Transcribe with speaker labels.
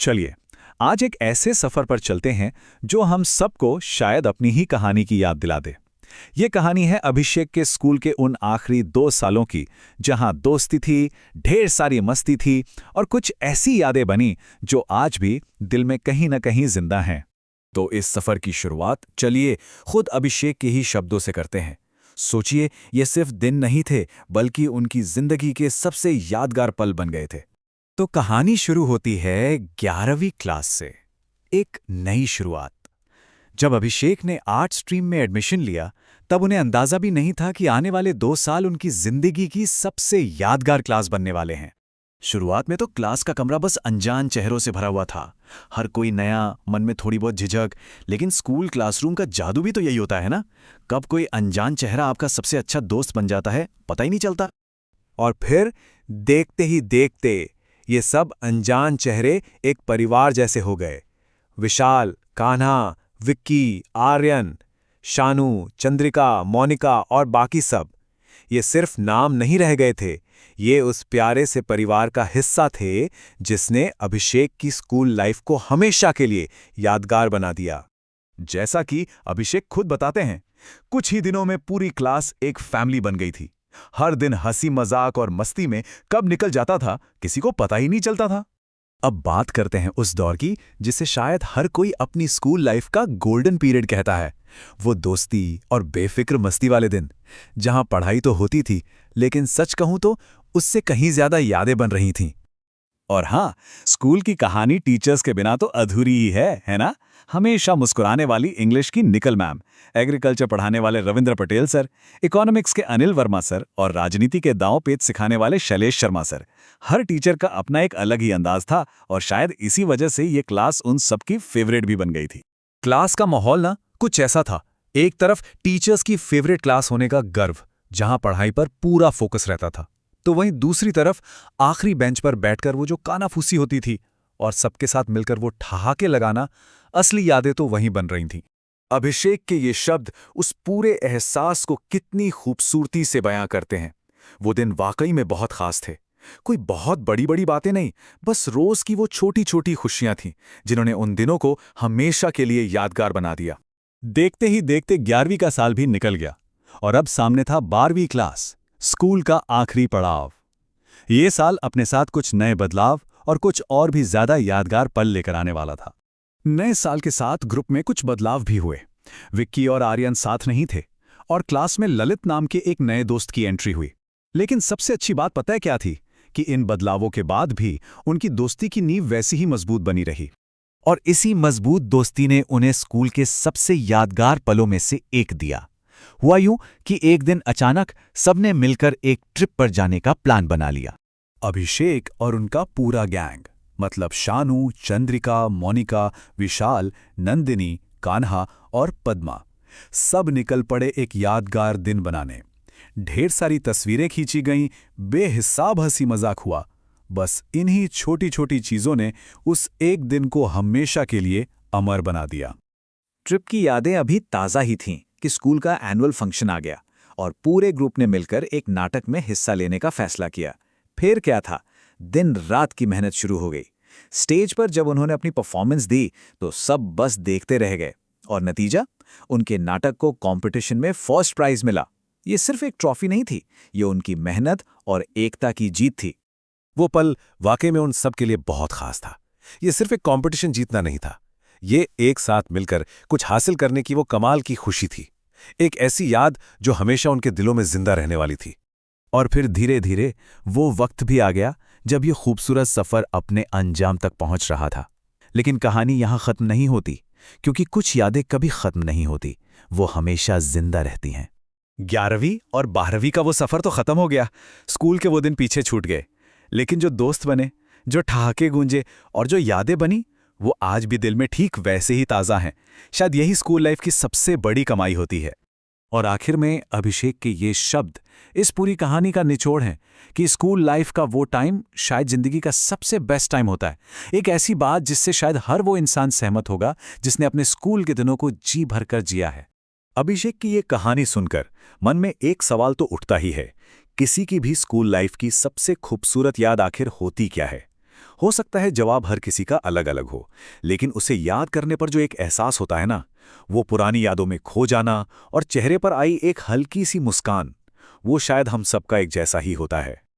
Speaker 1: चलिए, आज एक ऐसे सफर पर चलते हैं जो हम सबको शायद अपनी ही कहानी की याद दिला दे। ये कहानी है अभिषेक के स्कूल के उन आखिरी 2 सालों की, जहां दोस्ती थी, ढेर सारी मस्ती थी और कुछ ऐसी यादें बनी जो आज भी दिल में कहीं न कहीं जिंदा हैं।
Speaker 2: तो इस सफर की शुरुआत चलिए खुद अभिषेक के ही शब्दों से करते हैं। सोचिए, ये सिर्फ दिन नहीं थे, बल्कि उनकी जिंदगी के सबसे यादगार पल बन गए थे। तो कहानी शुरू होती है 11वीं क्लास से। एक नई शुरुआत। जब अभिषेक ने आर्ट स्ट्रीम में एडमिशन लिया, तब उन्हें अंदाजा भी नहीं था कि आने वाले 2 साल उनकी जिंदगी की सबसे यादगार क्लास बनने वाले हैं। शुरुआत में तो क्लास का कमरा बस अनजान चेहरों से भरा हुआ था। हर कोई नया, मन में थोड़ी बहुत झिझक। लेकिन स्कूल क्लासरूम का जादू भी तो यही होता है ना, कब कोई अनजान चेहरा आपका सबसे अच्छा दोस्त बन जाता है, पता ही नहीं चलता।
Speaker 3: और फिर देखते ही देखते ये सब अनजान चेहरे एक परिवार जैसे हो गए। विशाल, कान्हा, विक्की, आर्यन, शानू, चंद्रिका, मोनिका और बाकी सब। ये सिर्फ नाम नहीं रह गए थे, ये उस प्यारे से परिवार का हिस्सा थे जिसने अभिषेक की स्कूल लाइफ को हमेशा के लिए यादगार बना दिया।
Speaker 1: जैसा कि अभिषेक खुद बताते हैं, कुछ ही दिनों में पूरी क्लास एक फैमिली बन गई थी। हर दिन हंसी मजाक और मस्ती में कब निकल जाता था किसी को पता ही नहीं चलता था।
Speaker 2: अब बात करते हैं उस दौर की जिसे शायद हर कोई अपनी स्कूल लाइफ का गोल्डन पीरियड कहता है। वो दोस्ती और बेफिक्र मस्ती वाले दिन, जहां पढ़ाई तो होती थी, लेकिन सच कहूं तो उससे कहीं ज्यादा यादें बन रही थीं।
Speaker 1: और हाँ, स्कूल की कहानी टीचर्स के बिना तो अधूरी ही है ना? हमेशा मुस्कुराने वाली इंग्लिश की निकल मैम, एग्रीकल्चर पढ़ाने वाले रविंद्र पटेल सर, इकोनॉमिक्स के अनिल वर्मा सर और राजनीति के दांव पेच सिखाने वाले शैलेश शर्मा सर। हर टीचर का अपना एक अलग ही अंदाज था और शायद इसी वजह से ये क्लास उन सबकी फेवरेट भी बन गई थी।
Speaker 3: क्लास का माहौल ना कुछ ऐसा था। एक तरफ टीचर्स की फेवरेट क्लास होने का गर्व, जहां पढ़ाई पर पूरा फोकस रहता था, तो वहीं दूसरी तरफ आखिरी बेंच पर बैठकर वो जो कानाफूसी होती थी और सबके साथ मिलकर वो ठहाके लगाना, असली यादें तो वहीं बन रही थीं।
Speaker 2: अभिषेक के ये शब्द उस पूरे एहसास को कितनी खूबसूरती से बयां करते हैं। वो दिन वाकई में बहुत खास थे। कोई बहुत बड़ी बड़ी बातें नहीं, बस रोज की वो छोटी छोटी खुशियां थीं जिन्होंने उन दिनों को हमेशा के लिए यादगार बना दिया।
Speaker 1: देखते ही देखते 11वीं का साल भी निकल गया और अब सामने था 12वीं क्लास, स्कूल का आखिरी पड़ाव। ये साल अपने साथ कुछ नए बदलाव और कुछ और भी ज्यादा यादगार पल लेकर आने वाला था। नए साल के साथ ग्रुप में कुछ बदलाव भी हुए। विक्की और आर्यन साथ नहीं थे और क्लास में ललित नाम के एक नए दोस्त की एंट्री हुई। लेकिन सबसे अच्छी बात पता है क्या थी? कि इन बदलावों के बाद भी उनकी दोस्ती की नींव वैसी ही मजबूत बनी रही।
Speaker 2: और इसी मजबूत दोस्ती ने उन्हें स्कूल के सबसे यादगार पलों में से एक दिया। हुआ यूं कि एक दिन अचानक सबने मिलकर एक ट्रिप पर जाने का प्लान बना लिया।
Speaker 1: अभिषेक और उनका पूरा गैंग, मतलब शानू, चंद्रिका, मोनिका, विशाल, नंदिनी, कान्हा और पद्मा, सब निकल पड़े एक यादगार दिन बनाने। ढेर सारी तस्वीरें खींची गईं, बेहिसाब हंसी मजाक हुआ। बस इन्हीं छोटी छोटी चीजों ने उस एक दिन को हमेशा के लिए अमर बना दिया।
Speaker 4: ट्रिप की यादें अभी ताज़ा ही थीं कि स्कूल का एनुअल फंक्शन आ गया और पूरे ग्रुप ने मिलकर एक नाटक में हिस्सा लेने का फैसला किया। फिर क्या था, दिन रात की मेहनत शुरू हो गई। स्टेज पर जब उन्होंने अपनी परफॉर्मेंस दी तो सब बस देखते रह गए और नतीजा, उनके नाटक को कंपटीशन में फर्स्ट प्राइज मिला। ये सिर्फ एक ट्रॉफी नहीं थी, ये उनकी मेहनत और एकता की जीत थी।
Speaker 3: वो पल वाकई में उन सब के लिए बहुत खास था। ये सिर्फ एक कंपटीशन जीतना नहीं था, ये एक साथ मिलकर कुछ हासिल करने की वो कमाल की खुशी थी। एक ऐसी याद जो हमेशा उनके दिलों में जिंदा रहने वाली थी। और फिर धीरे धीरे वो वक्त भी आ गया जब ये खूबसूरत सफर अपने अंजाम तक पहुंच रहा था। लेकिन कहानी यहां खत्म नहीं होती, क्योंकि कुछ यादें कभी खत्म नहीं होती, वो हमेशा जिंदा रहती हैं।
Speaker 1: 11वीं और 12वीं का वो सफर तो खत्म हो गया, स्कूल के वो दिन पीछे छूट गए। लेकिन जो दोस्त बने, जो ठहाके गूंजे और जो यादें बनी, वो आज भी दिल में ठीक वैसे ही ताज़ा हैं। शायद यही स्कूल लाइफ की सबसे बड़ी कमाई होती है।
Speaker 3: और आखिर में अभिषेक के ये शब्द इस पूरी कहानी का निचोड़ हैं कि स्कूल लाइफ का वो टाइम शायद जिंदगी का सबसे बेस्ट टाइम होता है। एक ऐसी बात जिससे शायद हर वो इंसान सहमत होगा जिसने अपने स्कूल के दिनों को जी भरकर जिया है।
Speaker 1: अभिषेक की ये कहानी सुनकर मन में एक सवाल तो उठता ही है, किसी की भी स्कूल लाइफ की सबसे खूबसूरत याद आखिर होती क्या है?
Speaker 3: हो सकता है जवाब हर किसी का अलग अलग हो, लेकिन उसे याद करने पर जो एक एहसास होता है ना, वो पुरानी यादों में खो जाना और चेहरे पर आई एक हल्की सी मुस्कान, वो शायद हम सबका एक जैसा ही होता है।